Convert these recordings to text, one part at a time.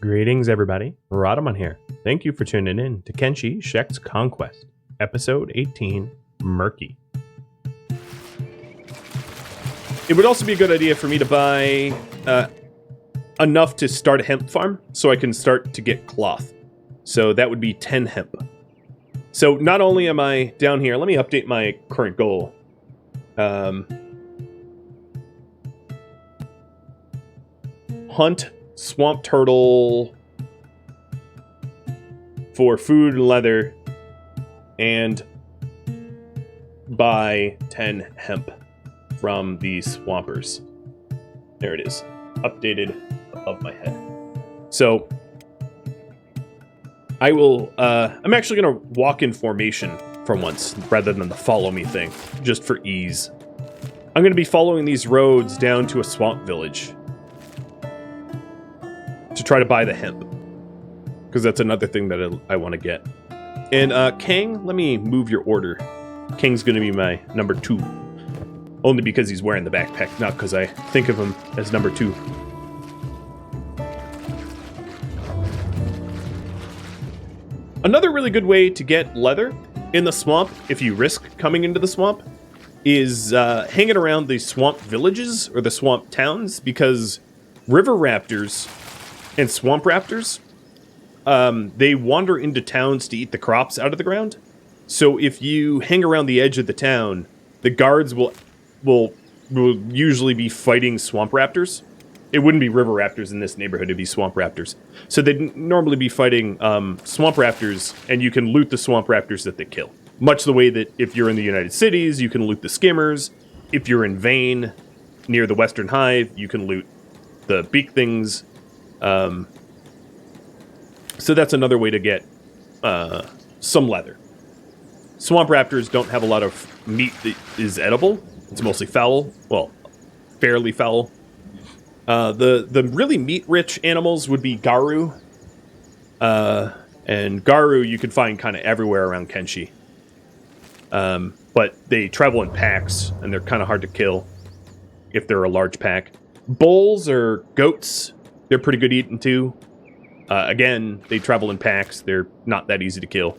Greetings, everybody. Rhadamant here. Thank you for tuning in to Kenshi Shek's Conquest, Episode 18, Murky. It would also be a good idea for me to buy enough to start a hemp farm so I can start to get cloth. So that would be 10 hemp. So not only am I down here, let me update my current goal. Hunt swamp turtle for food and leather and buy 10 hemp from the swampers. There it is, updated above my head. So I will, I'm actually going to walk in formation for once rather than the follow me thing, just for ease. I'm going to be following these roads down to a swamp village to try to buy the hemp, because that's another thing that I want to get. And King, let me move your order. King's going to be my number 2. Only because he's wearing the backpack, not because I think of him as number 2. Another really good way to get leather in the swamp, if you risk coming into the swamp, is hanging around the swamp villages or the swamp towns, because river raptors and swamp raptors, they wander into towns to eat the crops out of the ground. So if you hang around the edge of the town, the guards will usually be fighting swamp raptors. It wouldn't be river raptors in this neighborhood, it'd be swamp raptors. So they'd normally be fighting swamp raptors, and you can loot the swamp raptors that they kill. Much the way that if you're in the United Cities, you can loot the skimmers. If you're in Vane, near the Western Hive, you can loot the beak things. So that's another way to get some leather. Swamp raptors don't have a lot of meat that is edible. It's mostly foul. Well, fairly foul. The really meat-rich animals would be Garu. And Garu you can find kind of everywhere around Kenshi. But they travel in packs, and they're kind of hard to kill if they're a large pack. Bulls or goats, they're pretty good eating too. Again, they travel in packs. They're not that easy to kill.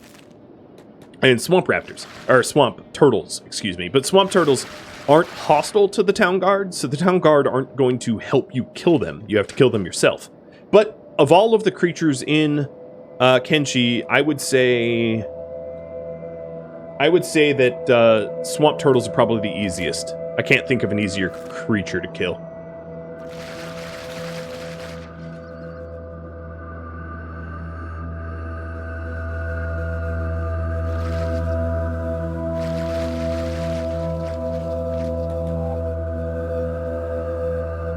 And swamp raptors, or swamp turtles, excuse me. But swamp turtles aren't hostile to the town guard, so the town guard aren't going to help you kill them. You have to kill them yourself. But of all of the creatures in Kenshi, I would say that swamp turtles are probably the easiest. I can't think of an easier creature to kill.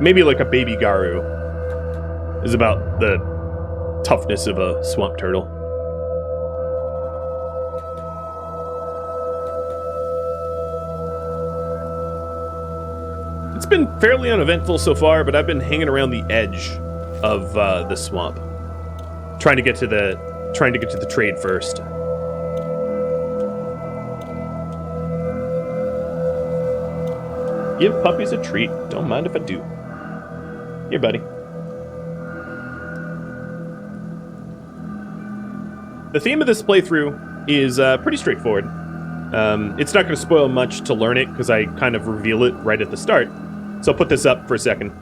Maybe like a baby Garu is about the toughness of a swamp turtle. It's been fairly uneventful so far, but I've been hanging around the edge of the swamp, trying to get to the trade first. Give puppies a treat. Don't mind if I do. Here, buddy. The theme of this playthrough is pretty straightforward. It's not going to spoil much to learn it, because I kind of reveal it right at the start. So I'll put this up for a second.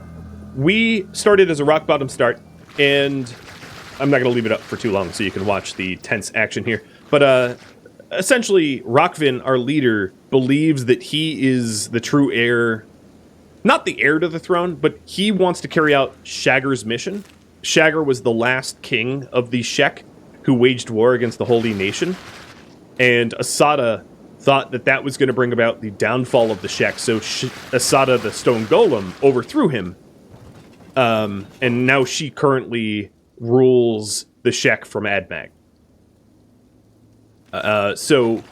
We started as a rock bottom start, and I'm not going to leave it up for too long so you can watch the tense action here. But essentially, Rockville, our leader, believes that he is the true heir. Not the heir to the throne, but he wants to carry out Shager's mission. Shager was the last king of the Shek who waged war against the Holy Nation. And Esata thought that that was going to bring about the downfall of the Shek, so Esata the Stone Golem overthrew him. And now she currently rules the Shek from Admag. So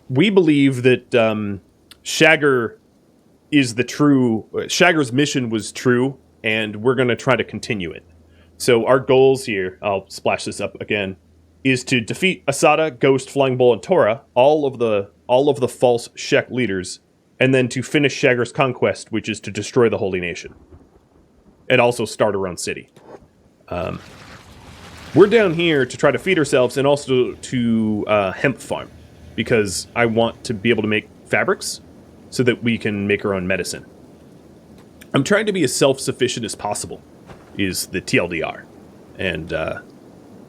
we believe that Shager is the true... Shager's mission was true, and we're going to try to continue it. So our goals here, I'll splash this up again, is to defeat Esata, Ghost, Flying Bull, and Tora, all of the false Shek leaders, and then to finish Shager's conquest, which is to destroy the Holy Nation. And also start our own city. We're down here to try to feed ourselves and also to hemp farm, because I want to be able to make fabrics so that we can make our own medicine. I'm trying to be as self-sufficient as possible, is the TLDR. And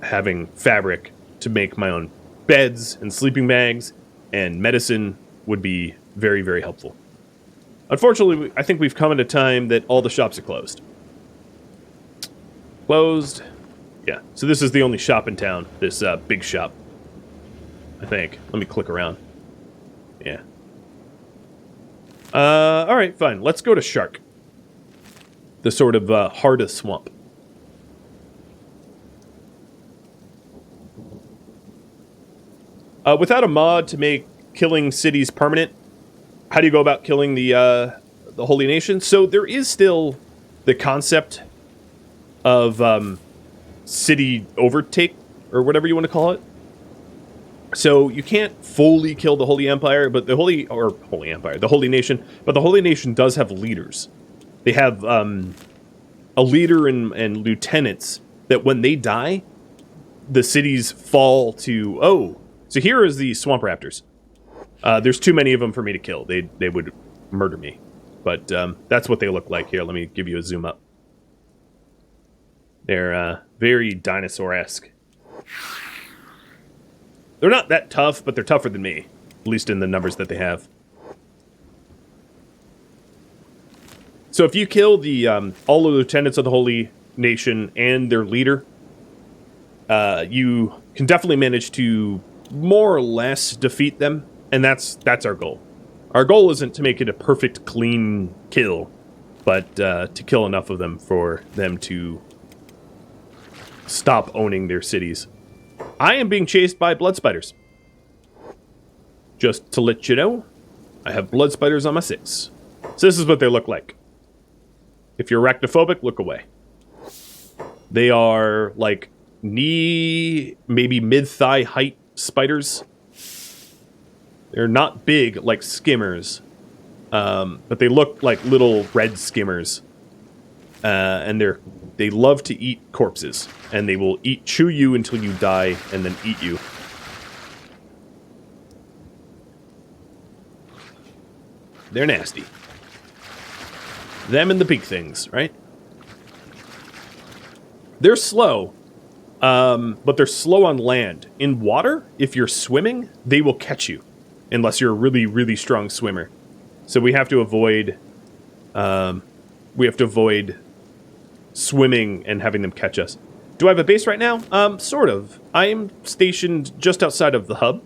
having fabric to make my own beds and sleeping bags and medicine would be very, very helpful. Unfortunately, I think we've come at a time that all the shops are closed. Closed. Yeah, so this is the only shop in town, this big shop, I think. Let me click around. Yeah. Alright, fine. Let's go to Shark. The sort of heart of swamp. Without a mod to make killing cities permanent, how do you go about killing the Holy Nation? So there is still the concept of city overtake, or whatever you want to call it. So you can't fully kill the Holy Empire, but the Holy Nation, but the Holy Nation does have leaders. They have a leader and lieutenants that when they die, the cities fall to, oh, so here is the Swamp Raptors. There's too many of them for me to kill. They would murder me. But that's what they look like here. Let me give you a zoom up. They're very dinosaur-esque. They're not that tough, but they're tougher than me. At least in the numbers that they have. So if you kill the all the lieutenants of the Holy Nation and their leader, you can definitely manage to more or less defeat them, and that's our goal. Our goal isn't to make it a perfect, clean kill, but to kill enough of them for them to stop owning their cities. I am being chased by blood spiders. Just to let you know, I have blood spiders on my 6. So this is what they look like. If you're arachnophobic, look away. They are like knee, maybe mid-thigh height spiders. They're not big like skimmers, but they look like little red skimmers. And they love to eat corpses, and they will chew you until you die, and then eat you. They're nasty. Them and the big things, right? They're slow, but they're slow on land. In water, if you're swimming, they will catch you, unless you're a really, really strong swimmer. So we have to avoid swimming and having them catch us. Do I have a base right now? Sort of. I am stationed just outside of the hub.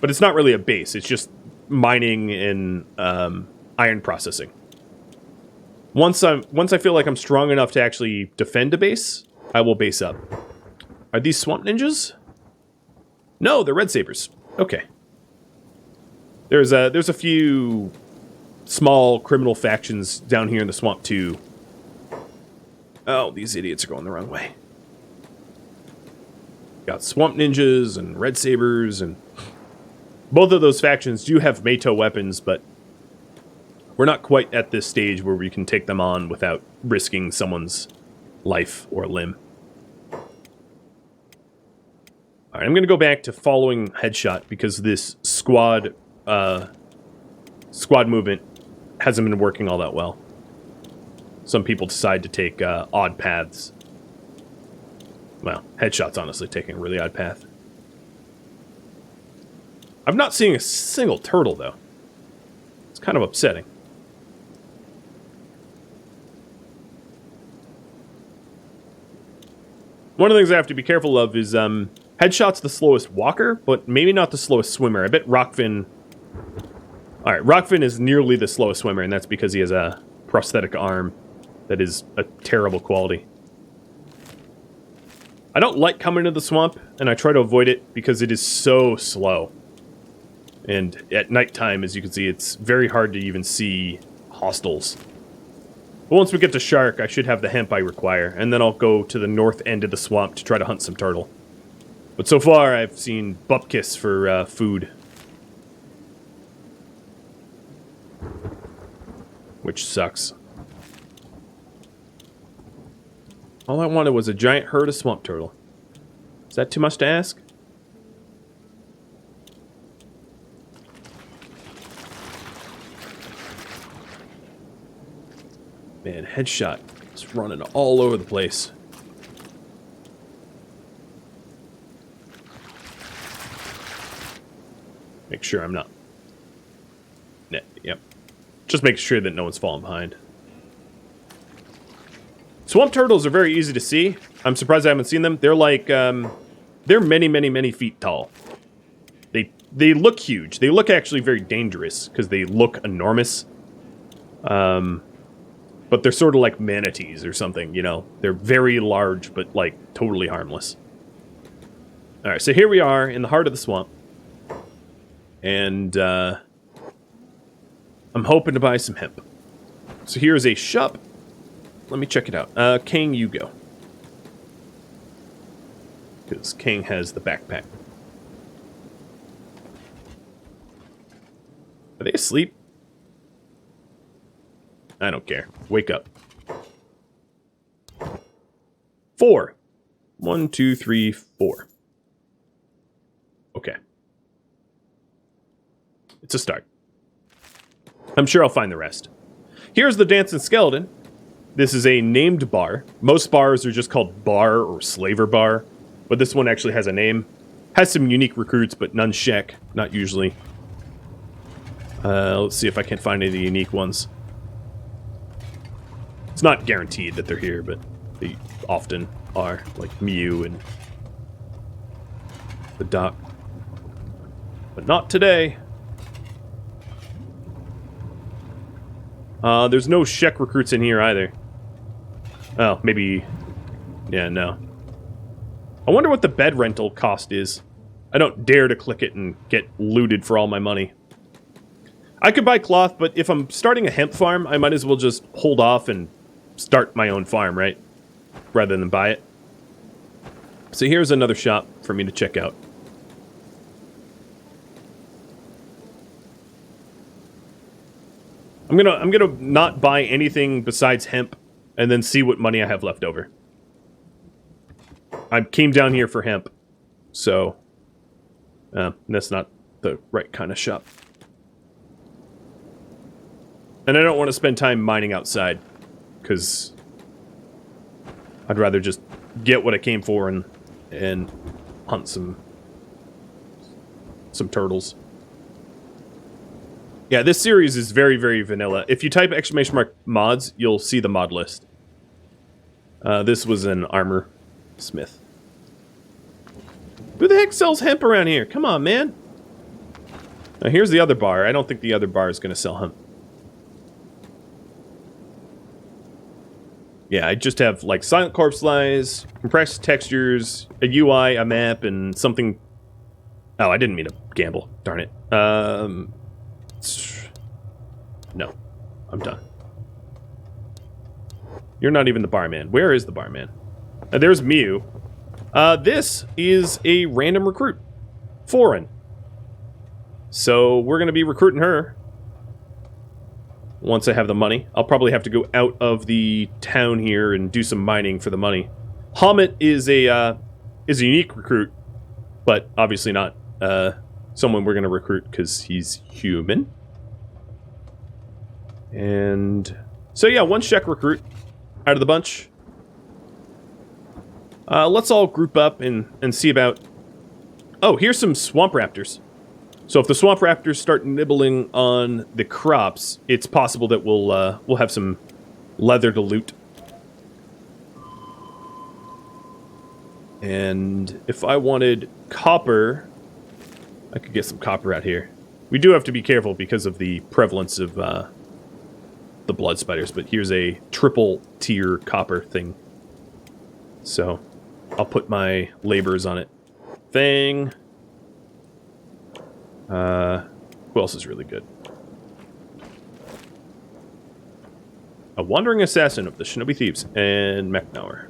But it's not really a base. It's just mining and iron processing. Once I feel like I'm strong enough to actually defend a base, I will base up. Are these swamp ninjas? No, they're red sabers. Okay. There's a few small criminal factions down here in the swamp too. Oh, these idiots are going the wrong way. Got swamp ninjas and red sabers, and both of those factions do have Meito weapons, but we're not quite at this stage where we can take them on without risking someone's life or limb. Alright, I'm going to go back to following Headshot because this squad movement hasn't been working all that well. Some people decide to take odd paths. Well, Headshot's honestly taking a really odd path. I'm not seeing a single turtle, though. It's kind of upsetting. One of the things I have to be careful of is Headshot's the slowest walker, but maybe not the slowest swimmer. I bet Rockville... Alright, Rockville is nearly the slowest swimmer, and that's because he has a prosthetic arm that is a terrible quality. I don't like coming to the swamp, and I try to avoid it because it is so slow. And at nighttime, as you can see, it's very hard to even see hostiles. But once we get to Shark, I should have the hemp I require, and then I'll go to the north end of the swamp to try to hunt some turtle. But so far, I've seen bupkis for food. Which sucks. All I wanted was a giant herd of swamp turtle. Is that too much to ask? Man, headshot. It's running all over the place. Make sure I'm not... Yep. Just make sure that no one's falling behind. Swamp turtles are very easy to see. I'm surprised I haven't seen them. They're like, they're many, many, many feet tall. They look huge. They look actually very dangerous because they look enormous. But they're sort of like manatees or something, you know. They're very large, but like totally harmless. All right, so here we are in the heart of the swamp. And I'm hoping to buy some hemp. So here's a shop. Let me check it out. King, you go. Because King has the backpack. Are they asleep? I don't care. Wake up. 4. 1, 2, 3, 4. Okay. It's a start. I'm sure I'll find the rest. Here's the Dancing Skeleton. This is a named bar. Most bars are just called bar or slaver bar, but this one actually has a name. Has some unique recruits, but none Shek. Not usually. Let's see if I can find any unique ones. It's not guaranteed that they're here, but they often are, like Mew and the Doc. But not today. There's no Shek recruits in here either. Oh, maybe... Yeah, no. I wonder what the bed rental cost is. I don't dare to click it and get looted for all my money. I could buy cloth, but if I'm starting a hemp farm, I might as well just hold off and start my own farm, right? Rather than buy it. So here's another shop for me to check out. I'm gonna not buy anything besides hemp, and then see what money I have left over. I came down here for hemp, so that's not the right kind of shop. And I don't want to spend time mining outside, because I'd rather just get what I came for and hunt some turtles. Yeah, this series is very, very vanilla. If you type !mark mods, you'll see the mod list. This was an armor smith. Who the heck sells hemp around here? Come on, man. Now, here's the other bar. I don't think the other bar is going to sell hemp. Yeah, I just have, like, silent corpse lies, compressed textures, a UI, a map, and something... Oh, I didn't mean to gamble. Darn it. No. I'm done. You're not even the barman. Where is the barman? There's Mew. This is a random recruit. Foreign. So, we're going to be recruiting her. Once I have the money. I'll probably have to go out of the town here and do some mining for the money. Hamid is a unique recruit, but obviously not someone we're going to recruit because he's human. And so yeah, one Shek recruit out of the bunch. Let's all group up and see about... Oh, here's some swamp raptors. So if the swamp raptors start nibbling on the crops, it's possible that we'll have some leather to loot. And if I wanted copper, I could get some copper out here. We do have to be careful because of the prevalence of the blood spiders, but here's a triple tier copper thing. So I'll put my labors on it. Thing. Who else is really good? A wandering assassin of the Shinobi Thieves and McNauer.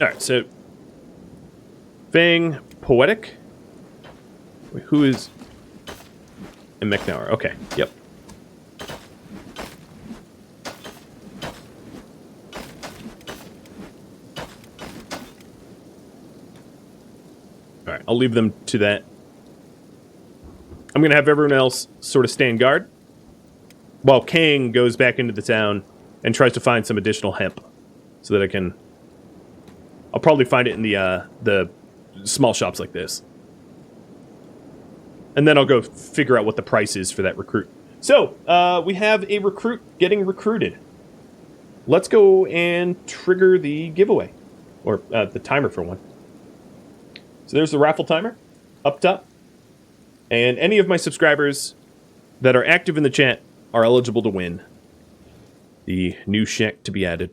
Alright, so Fang, Poetic. Wait, who is... And McNauer, okay, yep. Alright, I'll leave them to that. I'm going to have everyone else sort of stand guard while King goes back into the town and tries to find some additional hemp so that I can... I'll probably find it in the small shops like this. And then I'll go figure out what the price is for that recruit. So, we have a recruit getting recruited. Let's go and trigger the giveaway. Or the timer for one. So there's the raffle timer up top. And any of my subscribers that are active in the chat are eligible to win the new Shek to be added.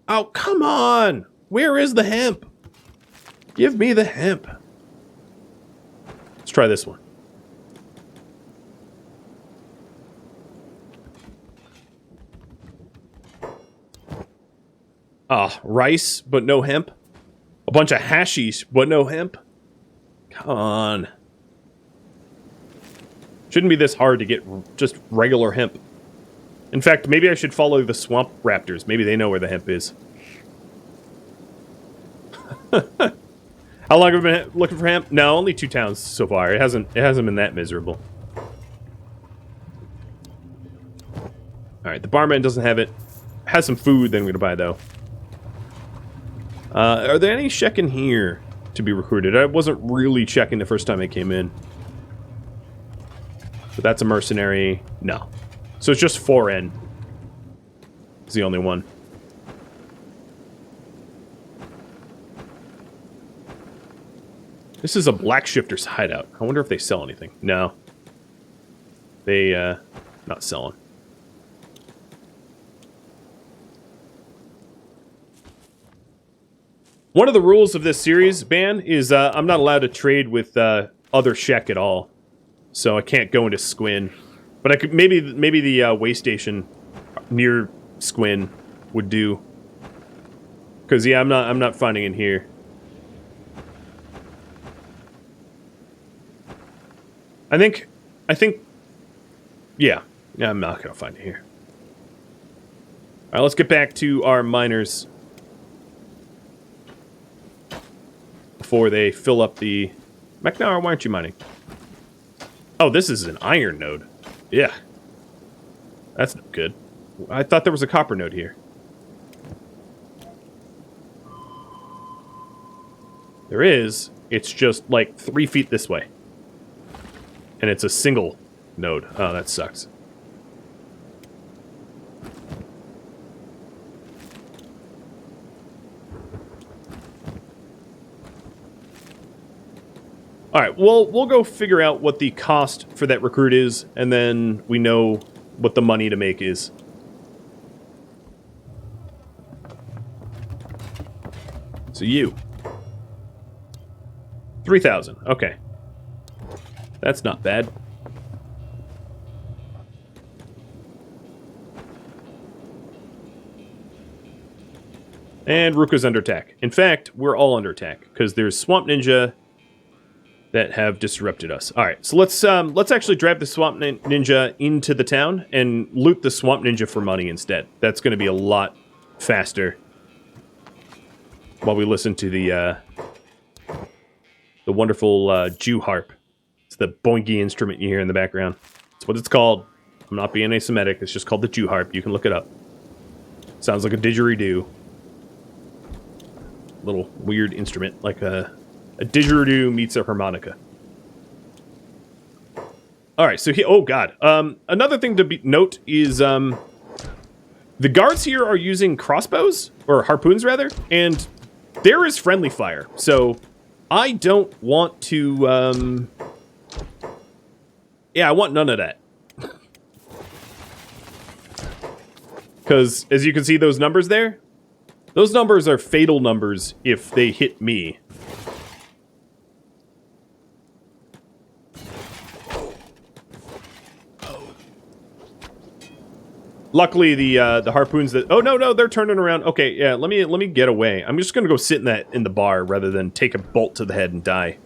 Oh, come on! Where is the hemp? Give me the hemp. Let's try this one. Ah, rice, but no hemp. A bunch of hashish, but no hemp. Come on. Shouldn't be this hard to get just regular hemp. In fact, maybe I should follow the swamp raptors. Maybe they know where the hemp is. How long have I been looking for hemp? No, only 2 towns so far. It hasn't been that miserable. Alright, the barman doesn't have it. Has some food that I'm gonna buy though. Are there any Shek in here to be recruited? I wasn't really checking the first time I came in. But that's a mercenary. No. So it's just 4N. It's the only one. This is a black shifter's hideout. I wonder if they sell anything. No. They, not selling. One of the rules of this series, Ban, is I'm not allowed to trade with other Shek at all. So I can't go into Squin. But I could maybe the way station near Squin would do. Cause yeah, I'm not finding it here. I think yeah, I'm not gonna find it here. Alright, let's get back to our miners before they fill up the... Meknar, why aren't you mining? Oh, this is an iron node. Yeah. That's not good. I thought there was a copper node here. There is. It's just like 3 feet this way. And it's a single node. Oh, that sucks. Alright, well, we'll go figure out what the cost for that recruit is, and then we know what the money to make is. So you. 3,000, okay. That's not bad. And Ruka's under attack. In fact, we're all under attack, because there's Swamp Ninja that have disrupted us. Alright, so let's actually drive the Swamp Ninja into the town and loot the Swamp Ninja for money instead. That's going to be a lot faster while we listen to the wonderful Jew harp. It's the boinky instrument you hear in the background. That's what it's called. I'm not being asymmetric. It's just called the Jew harp. You can look it up. Sounds like a didgeridoo. Little weird instrument, like a didgeridoo meets a harmonica. Alright, so oh god. Another thing to note is, the guards here are using crossbows, or harpoons rather, and there is friendly fire, so I don't want to, yeah, I want none of that. Because, as you can see those numbers there, those numbers are fatal numbers if they hit me. Luckily, the harpoons that... Oh, no, they're turning around. Okay, yeah, let me get away. I'm just gonna go sit in the bar rather than take a bolt to the head and die.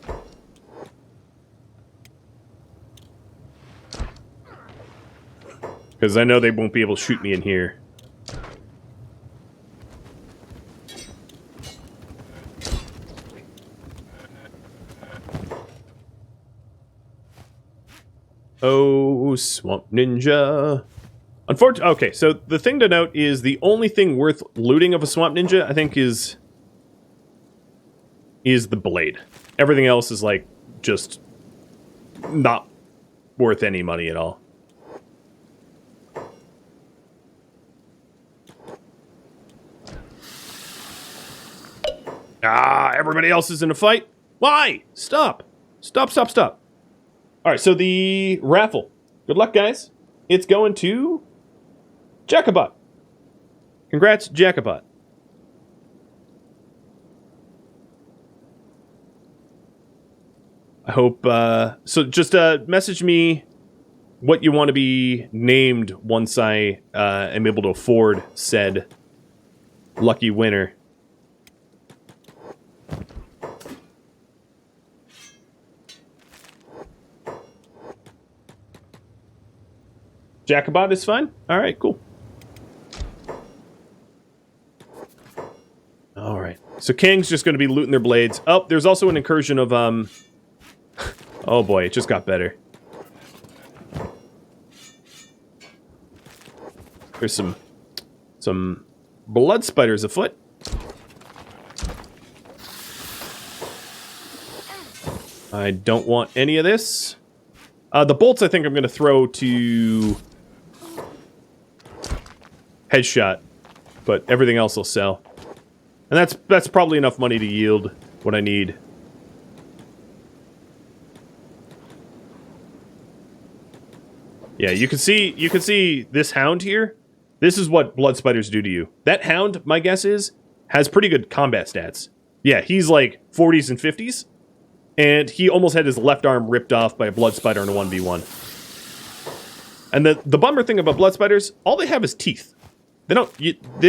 Because I know they won't be able to shoot me in here. Oh, Swamp Ninja. Unfortunately, okay, so the thing to note is the only thing worth looting of a Swamp Ninja, I think, is the blade. Everything else is, like, just not worth any money at all. Ah, everybody else is in a fight? Why? Stop. Stop, stop, stop. Alright, so the raffle. Good luck, guys. It's going to Jackpot. Congrats, Jackpot. I hope, so just, message me what you want to be named once I, am able to afford said lucky winner. Jackpot is fine? Alright, cool. Alright. So King's just going to be looting their blades. Oh, there's also an incursion of, oh boy, it just got better. There's some blood spiders afoot. I don't want any of this. The bolts I think I'm going to throw to headshot, but everything else will sell. And that's probably enough money to yield what I need. Yeah, you can see this hound here. This is what blood spiders do to you. That hound, my guess is, has pretty good combat stats. Yeah, he's like 40s and 50s. And he almost had his left arm ripped off by a blood spider in a 1v1. And the bummer thing about blood spiders, all they have is teeth. They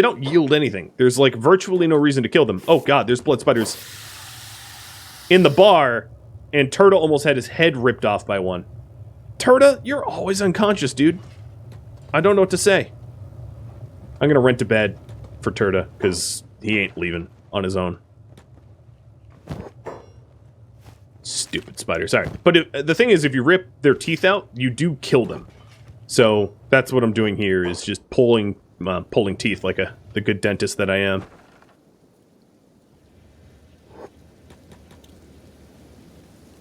don't yield anything. There's like virtually no reason to kill them. Oh god, there's blood spiders in the bar, and Turtle almost had his head ripped off by one. Turtle, you're always unconscious, dude. I don't know what to say. I'm gonna rent a bed for Turtle, because he ain't leaving on his own. Stupid spiders. Alright, but the thing is, if you rip their teeth out, you do kill them. So that's what I'm doing here, is just pulling teeth like the good dentist that I am.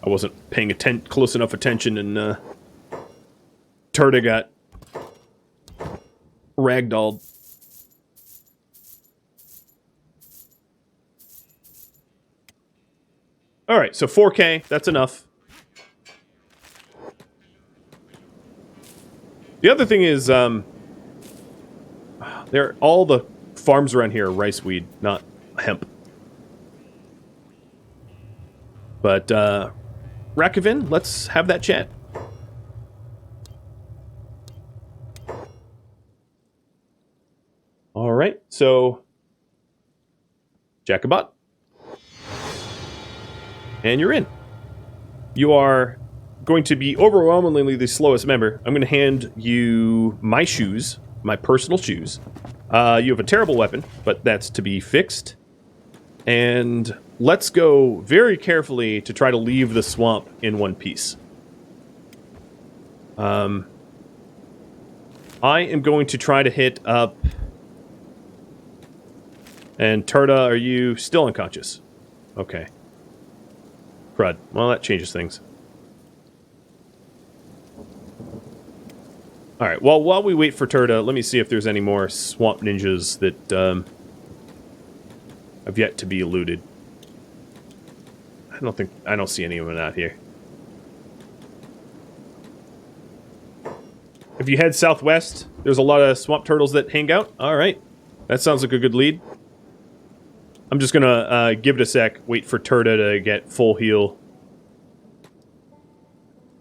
I wasn't paying close enough attention, and Turtle got ragdolled. Alright, so 4K, that's enough. The other thing is, all the farms around here are rice weed, not hemp. But, Rackville, let's have that chat. Alright, so Jackpot. And you're in. You are going to be overwhelmingly the slowest member. I'm going to hand you my shoes, my personal shoes. You have a terrible weapon, but that's to be fixed. And let's go very carefully to try to leave the swamp in one piece. I am going to try to hit up... And Turtle, are you still unconscious? Okay. Crud. Well, that changes things. Alright, well, while we wait for Turtle, let me see if there's any more swamp ninjas that have yet to be eluded. I don't see any of them out here. If you head southwest, there's a lot of swamp turtles that hang out. Alright, that sounds like a good lead. I'm just gonna give it a sec, wait for Turtle to get full heal.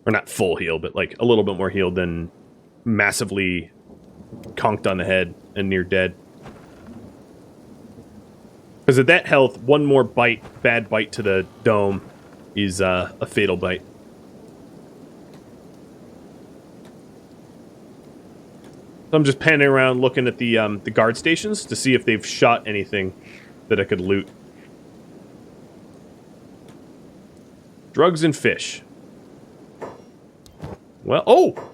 Or not full heal, but like a little bit more healed than massively conked on the head and near dead. Because at that health, one more bad bite to the dome is a fatal bite. So I'm just panning around looking at the guard stations to see if they've shot anything that I could loot. Drugs and fish. Well, oh!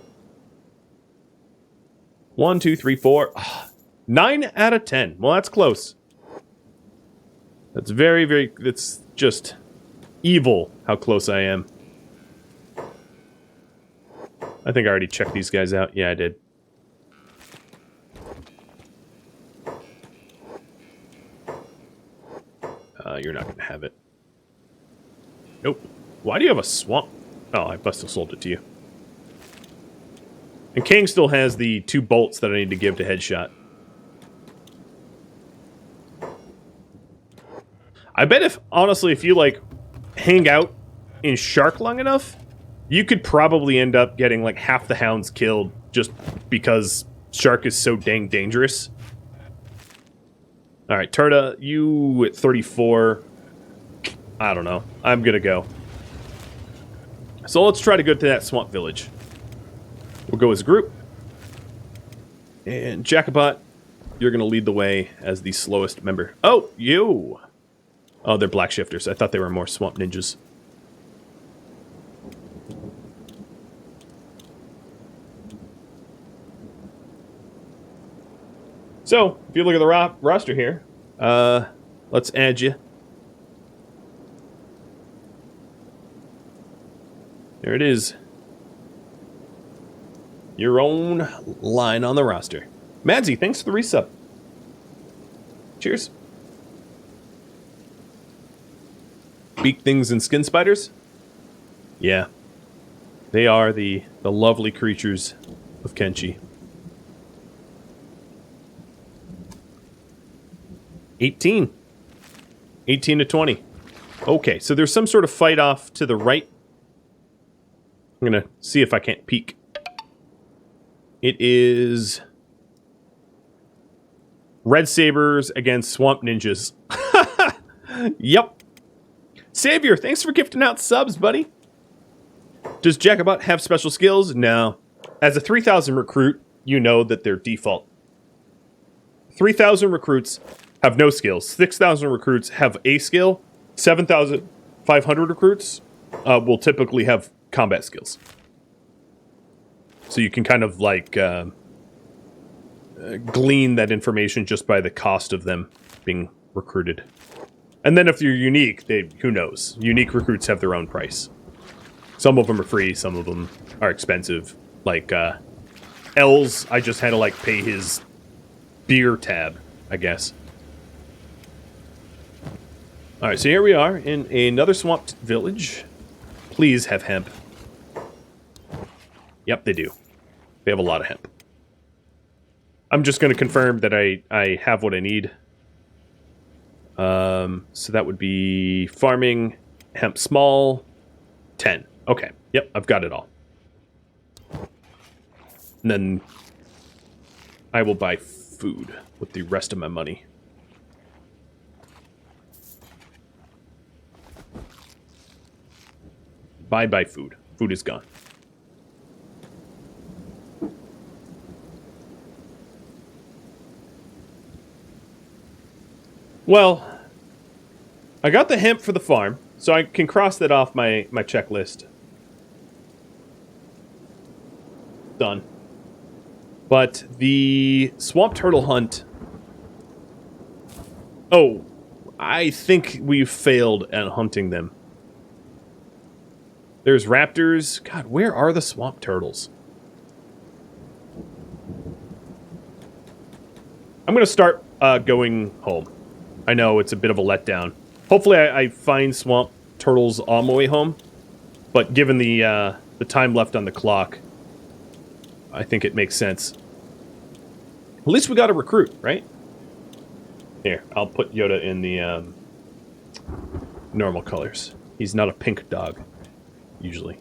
1, 2, 3, 4. 9 out of 10. Well, that's close. That's very, very... That's just evil how close I am. I think I already checked these guys out. Yeah, I did. You're not going to have it. Nope. Why do you have a swamp? Oh, I must have sold it to you. And King still has the 2 bolts that I need to give to Headshot. I bet honestly, if you, like, hang out in Shark long enough, you could probably end up getting, like, half the hounds killed just because Shark is so dang dangerous. Alright, Tora, you at 34. I don't know. I'm gonna go. So let's try to go to that swamp village. We'll go as a group. And Jackpot, you're gonna lead the way as the slowest member. Oh, you! Oh, they're black shifters. I thought they were more swamp ninjas. So, if you look at the roster here, let's add you. There it is. Your own line on the roster. Madsy, thanks for the resub. Cheers. Beak things and skin spiders? Yeah. They are the lovely creatures of Kenshi. 18. 18 to 20. Okay, so there's some sort of fight off to the right. I'm gonna see if I can't peek. It is Red Sabers against Swamp Ninjas. Yep. Savior, thanks for gifting out subs, buddy. Does Jackpot have special skills? No. As a 3,000 recruit, you know that they're default. 3,000 recruits have no skills. 6,000 recruits have a skill. 7,500 recruits will typically have combat skills. So you can kind of like glean that information just by the cost of them being recruited. And then if you're unique, who knows? Unique recruits have their own price. Some of them are free, some of them are expensive. Like Els, I just had to like pay his beer tab, I guess. Alright, so here we are in another swamped village. Please have hemp. Yep, they do. They have a lot of hemp. I'm just going to confirm that I have what I need. So that would be farming, hemp small, 10. Okay, yep, I've got it all. And then I will buy food with the rest of my money. Buy food. Food is gone. Well, I got the hemp for the farm, so I can cross that off my checklist. Done. But the swamp turtle hunt... Oh, I think we've failed at hunting them. There's raptors. God, where are the swamp turtles? I'm going to start going home. I know it's a bit of a letdown. Hopefully I find swamp turtles on my way home. But given the time left on the clock, I think it makes sense. At least we got a recruit, right? Here, I'll put Yoda in the normal colors. He's not a pink dog. Usually.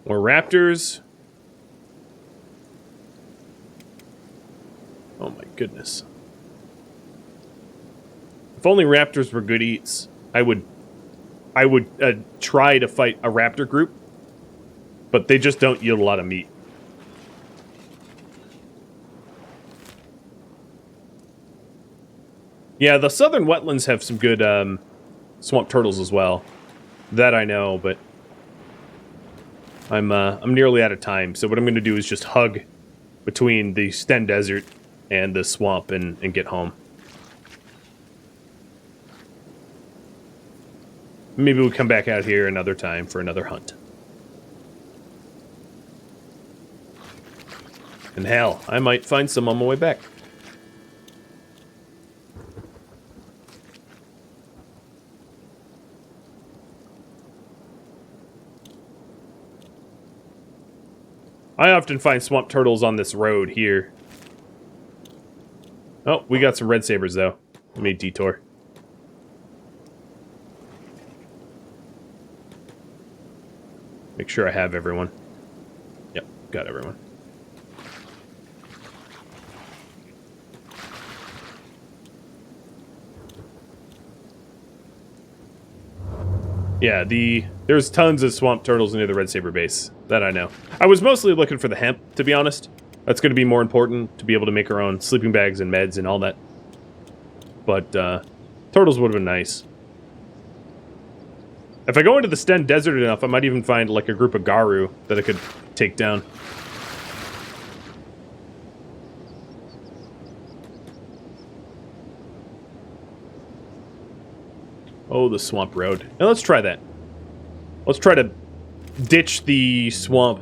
More raptors. Oh my goodness. If only raptors were good eats, I I would try to fight a raptor group, but they just don't yield a lot of meat. Yeah, the southern wetlands have some good swamp turtles as well. That I know, but I'm nearly out of time. So what I'm going to do is just hug between the Sten Desert and the swamp and get home. Maybe we'll come back out here another time for another hunt. And hell, I might find some on my way back. I often find swamp turtles on this road here. Oh, we got some red sabers though. Let me detour. Make sure I have everyone. Yep, got everyone. Yeah, there's tons of swamp turtles near the red saber base. That I know. I was mostly looking for the hemp, to be honest. That's going to be more important to be able to make our own sleeping bags and meds and all that. But turtles would have been nice. If I go into the Sten Desert enough, I might even find like a group of Garu that I could take down. Oh, the swamp road. Now let's try that. Let's try to ditch the swamp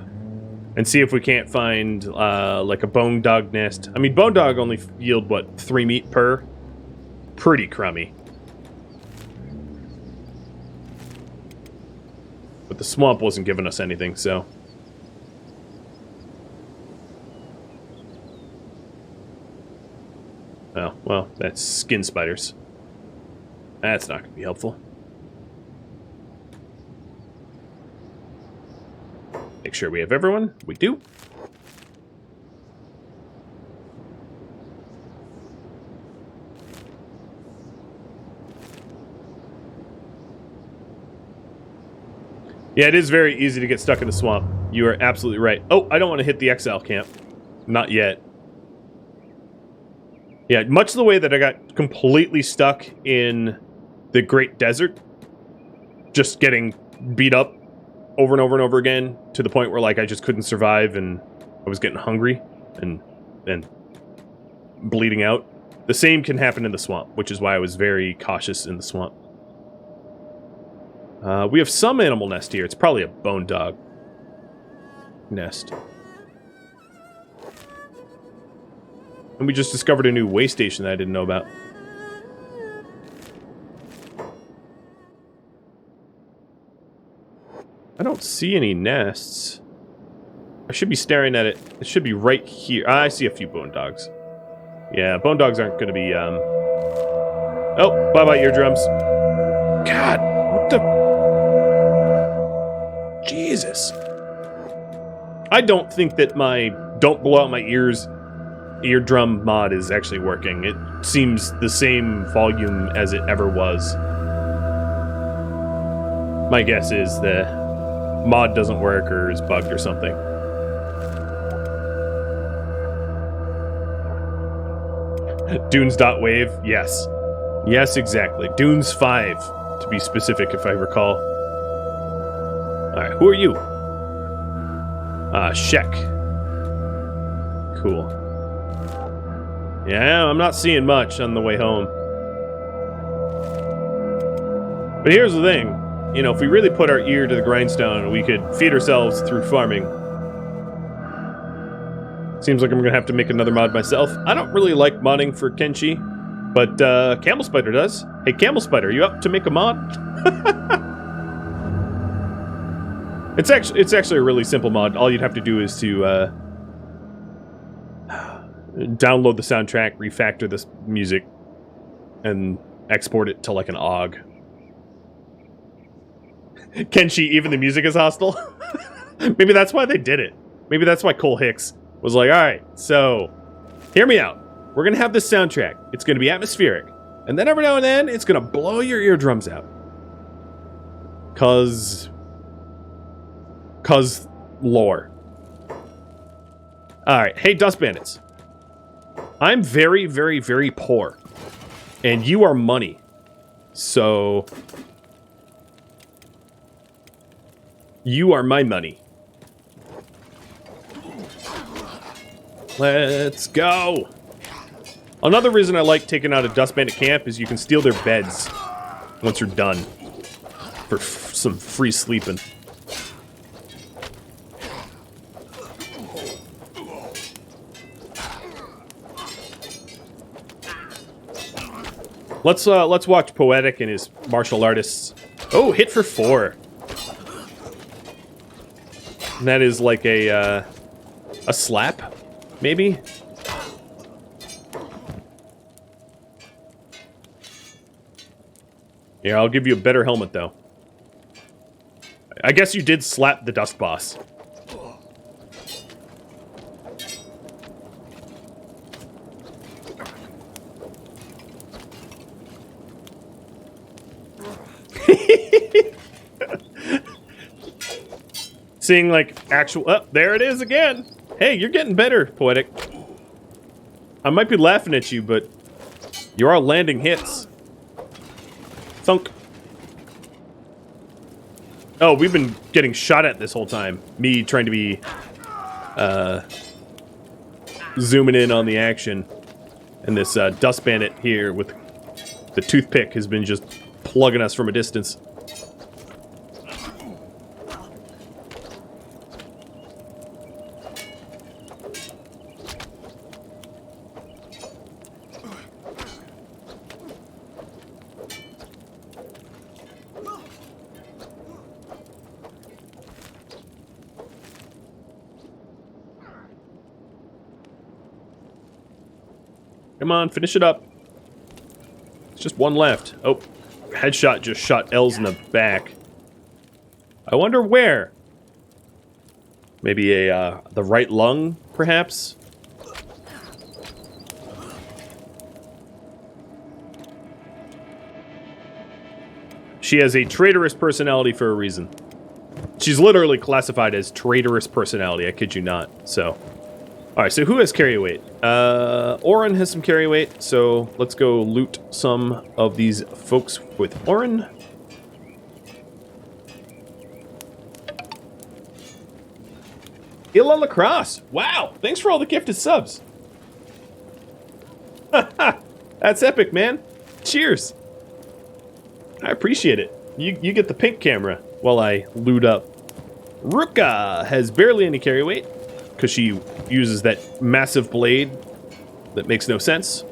and see if we can't find like a bone dog nest. I mean, bone dog only yield, what, 3 meat per? Pretty crummy. But the swamp wasn't giving us anything, so... Oh, well, that's skin spiders. That's not going to be helpful. Make sure we have everyone. We do. Yeah, it is very easy to get stuck in the swamp. You are absolutely right. Oh, I don't want to hit the exile camp. Not yet. Yeah, much the way that I got completely stuck in the Great Desert, just getting beat up over and over and over again to the point where like I just couldn't survive and I was getting hungry and bleeding out. The same can happen in the swamp, which is why I was very cautious in the swamp. We have some animal nest here. It's probably a bone dog nest. And we just discovered a new way station that I didn't know about. I don't see any nests. I should be staring at it. It should be right here. I see a few bone dogs. Yeah, bone dogs aren't going to be, Oh, bye-bye eardrums. God, what the... Jesus. I don't think that my don't blow out my ears eardrum mod is actually working. It seems the same volume as it ever was. My guess is the mod doesn't work or is bugged or something. Dunes.wave, yes. Yes, exactly. Dunes 5, to be specific, if I recall. Alright, who are you? Shek. Cool. Yeah, I'm not seeing much on the way home. But here's the thing. You know, if we really put our ear to the grindstone, we could feed ourselves through farming. Seems like I'm gonna have to make another mod myself. I don't really like modding for Kenshi, but Camel Spider does. Hey, Camel Spider, you up to make a mod? It's actually a really simple mod. All you'd have to do is to download the soundtrack, refactor this music, and export it to like an OGG. Kenshi, even the music is hostile? Maybe that's why they did it. Maybe that's why Cole Hicks was like, alright, so, hear me out. We're gonna have this soundtrack. It's gonna be atmospheric. And then every now and then, it's gonna blow your eardrums out. Cause lore. Alright, hey Dust Bandits. I'm very, very, very poor. And you are money. So... you are my money. Let's go! Another reason I like taking out a Dust Bandit camp is you can steal their beds once you're done. For some free sleeping. Let's watch Poetic and his martial artists. Oh, hit for 4. And that is like a slap, maybe? Yeah, I'll give you a better helmet, though. I guess you did slap the Dust Boss. Seeing, like, actual... oh, there it is again! Hey, you're getting better, Poetic. I might be laughing at you, but you are landing hits. Thunk. Oh, we've been getting shot at this whole time. Me trying to be, zooming in on the action. And this, Dust Bandit here with the toothpick has been just plugging us from a distance. Come on, finish it up. It's just one left. Oh, headshot just shot Els in the back. I wonder where. Maybe the right lung, perhaps? She has a traitorous personality for a reason. She's literally classified as traitorous personality, I kid you not, so... Alright, so who has carry weight? Oren has some carry weight, so let's go loot some of these folks with Oren. Illa Lacrosse! Wow! Thanks for all the gifted subs! That's epic, man! Cheers! I appreciate it. You get the pink camera while I loot up. Ruka has barely any carry weight, because she uses that massive blade that makes no sense.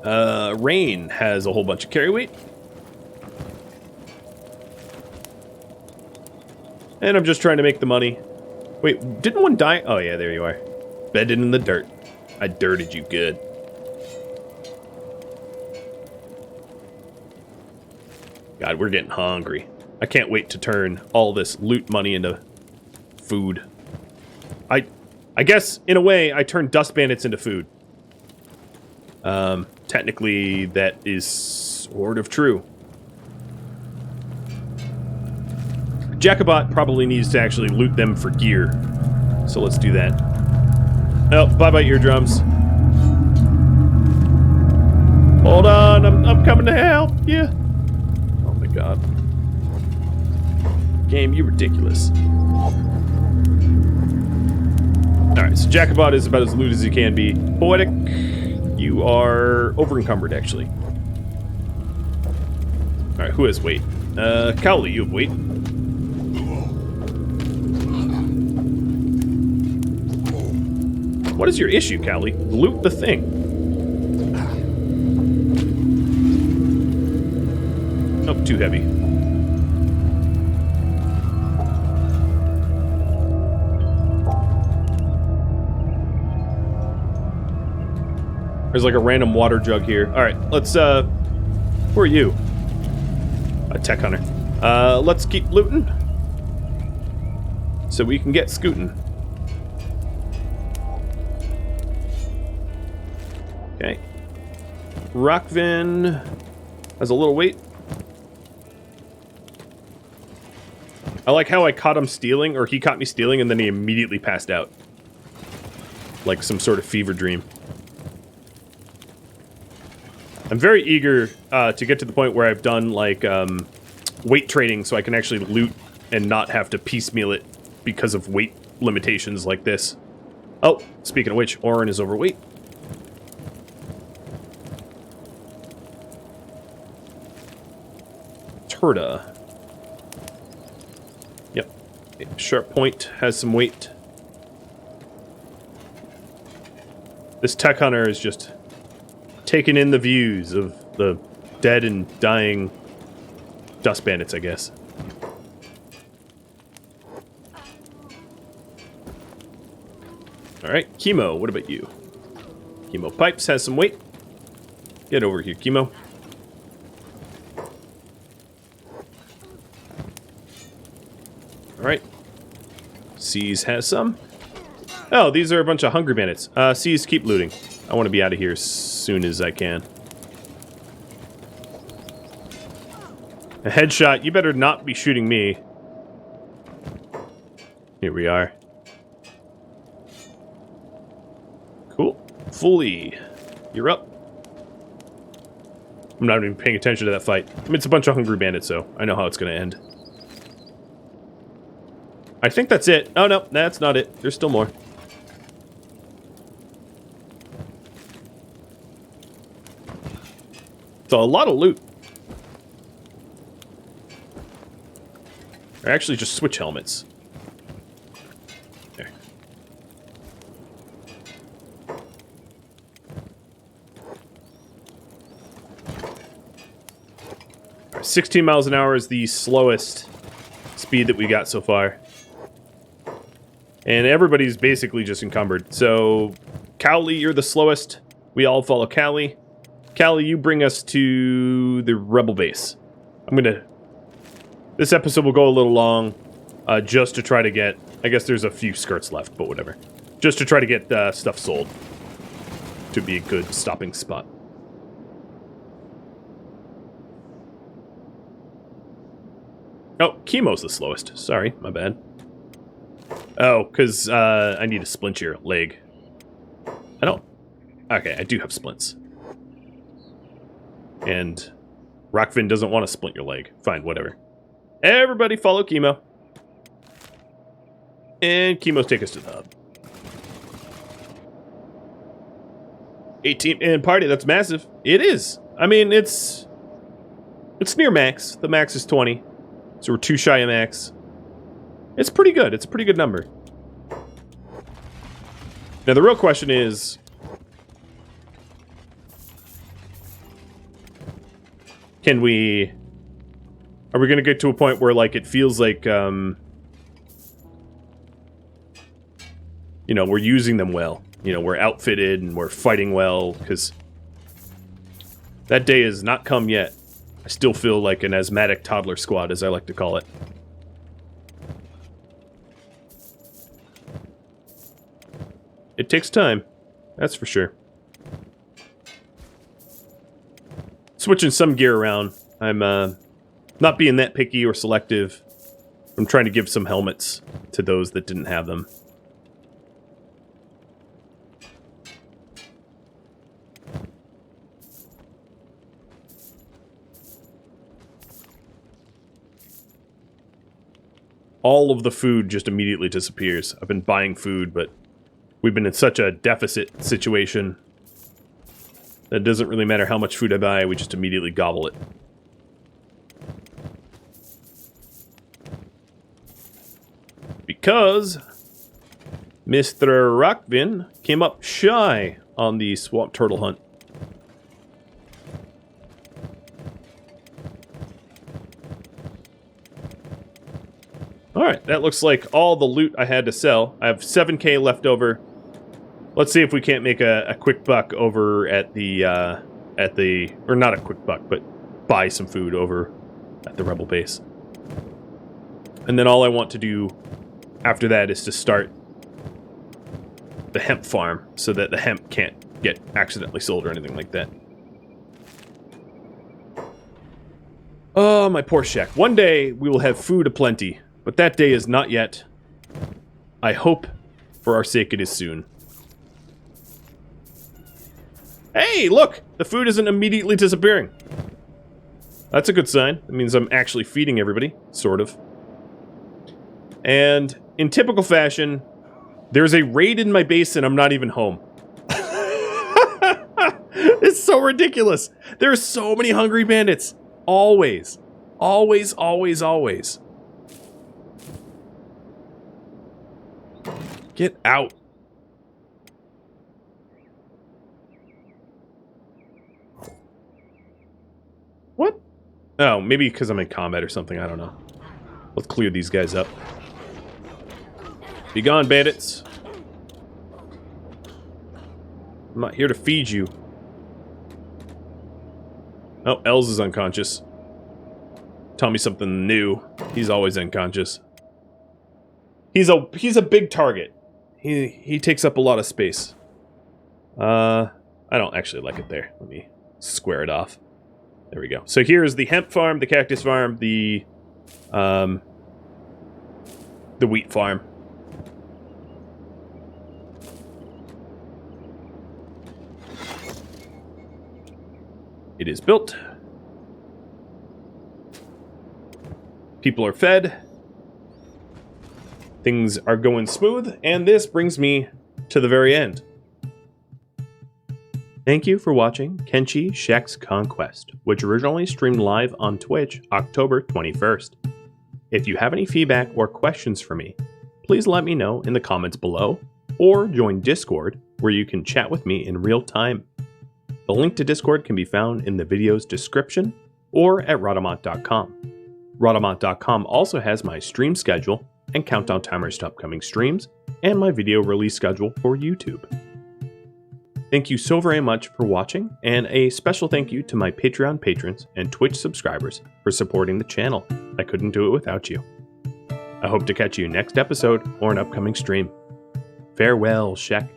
Rain has a whole bunch of carry weight. And I'm just trying to make the money. Wait, didn't one die? Oh yeah, there you are. Bedded in the dirt. I dirted you good. God, we're getting hungry. I can't wait to turn all this loot money into food. I guess, in a way, I turned Dust Bandits into food. Technically, that is sort of true. Jackpot probably needs to actually loot them for gear. So let's do that. Oh, bye-bye eardrums. Hold on, I'm coming to help you. Oh my god. Game, you ridiculous. Alright, so Jackpot is about as loot as he can be. Poetic, you are over-encumbered, actually. Alright, who has weight? Cowley, you have weight. What is your issue, Cowley? Loot the thing. Nope, too heavy. There's like a random water jug here. Alright, let's, who are you? A tech hunter. Let's keep looting. So we can get scooting. Okay. Rockville has a little weight. I like how I caught him stealing, or he caught me stealing, and then he immediately passed out. Like some sort of fever dream. I'm very eager to get to the point where I've done, like, weight trading so I can actually loot and not have to piecemeal it because of weight limitations like this. Oh, speaking of which, Orin is overweight. Tora. Yep. Sharp Point has some weight. This tech hunter is just taking in the views of the dead and dying dust bandits, I guess. Alright, Chemo, what about you? Chemo Pipes has some weight. Get over here, Chemo. Alright. C's has some. Oh, these are a bunch of hungry bandits. C's, keep looting. I want to be out of here as soon as I can. A headshot, you better not be shooting me. Here we are. Cool. Fully. You're up. I'm not even paying attention to that fight. I mean, it's a bunch of hungry bandits, so I know how it's going to end. I think that's it. Oh, no, that's not it. There's still more. It's a lot of loot. They're actually just switch helmets. There. All right, 16 miles an hour is the slowest speed that we got so far. And everybody's basically just encumbered. So, Cowley, you're the slowest. We all follow Cowley. Cowley, you bring us to the rebel base. This episode will go a little long, just to try to get... I guess there's a few skirts left, but whatever. Just to try to get stuff sold. To be a good stopping spot. Oh, Chemo's the slowest. Sorry, my bad. Oh, because I need to splint your leg. I don't... Okay, I do have splints. And Rockville doesn't want to splint your leg. Fine, whatever. Everybody follow Chemo. And Chemo's take us to the hub. 18-man party, that's massive. It is. I mean, it's near max. The max is 20. So we're 2 shy of max. It's pretty good. It's a pretty good number. Now, the real question is... Are we going to get to a point where, like, it feels like, you know, we're using them well. You know, we're outfitted and we're fighting well, because that day has not come yet. I still feel like an asthmatic toddler squad, as I like to call it. It takes time, that's for sure. Switching some gear around. I'm not being that picky or selective. I'm trying to give some helmets to those that didn't have them. All of the food just immediately disappears. I've been buying food, but we've been in such a deficit situation that it doesn't really matter how much food I buy, we just immediately gobble it. Because Mr. Rockville came up shy on the swamp turtle hunt. Alright, that looks like all the loot I had to sell. I have 7k left over. Let's see if we can't make a quick buck over at the, or not a quick buck, but buy some food over at the rebel base. And then all I want to do after that is to start the hemp farm so that the hemp can't get accidentally sold or anything like that. Oh, my poor Shek. One day we will have food aplenty But that day is not yet. I hope for our sake it is soon. Hey, look! The food isn't immediately disappearing. That's a good sign. That means I'm actually feeding everybody, sort of. And in typical fashion, there's a raid in my base and I'm not even home. It's so ridiculous. There are so many hungry bandits. Always. Always, always, always. Get out. What? Oh, maybe because I'm in combat or something. I don't know. Let's clear these guys up. Be gone, bandits. I'm not here to feed you. Oh, Els is unconscious. Tell me something new. He's always unconscious. He's a big target. He takes up a lot of space. I don't actually like it there. Let me square it off. There we go. So here's the hemp farm, the cactus farm, the wheat farm. It is built. People are fed. Things are going smooth, and this brings me to the very end. Thank you for watching Kenshi Shek's Conquest, which originally streamed live on Twitch October 21st. If you have any feedback or questions for me, please let me know in the comments below, or join Discord, where you can chat with me in real time. The link to Discord can be found in the video's description or at Rhadamant.com. Rhadamant.com also has my stream schedule and countdown timers to upcoming streams, and my video release schedule for YouTube. Thank you so very much for watching, and a special thank you to my Patreon patrons and Twitch subscribers for supporting the channel. I couldn't do it without you. I hope to catch you next episode or an upcoming stream. Farewell, Shek.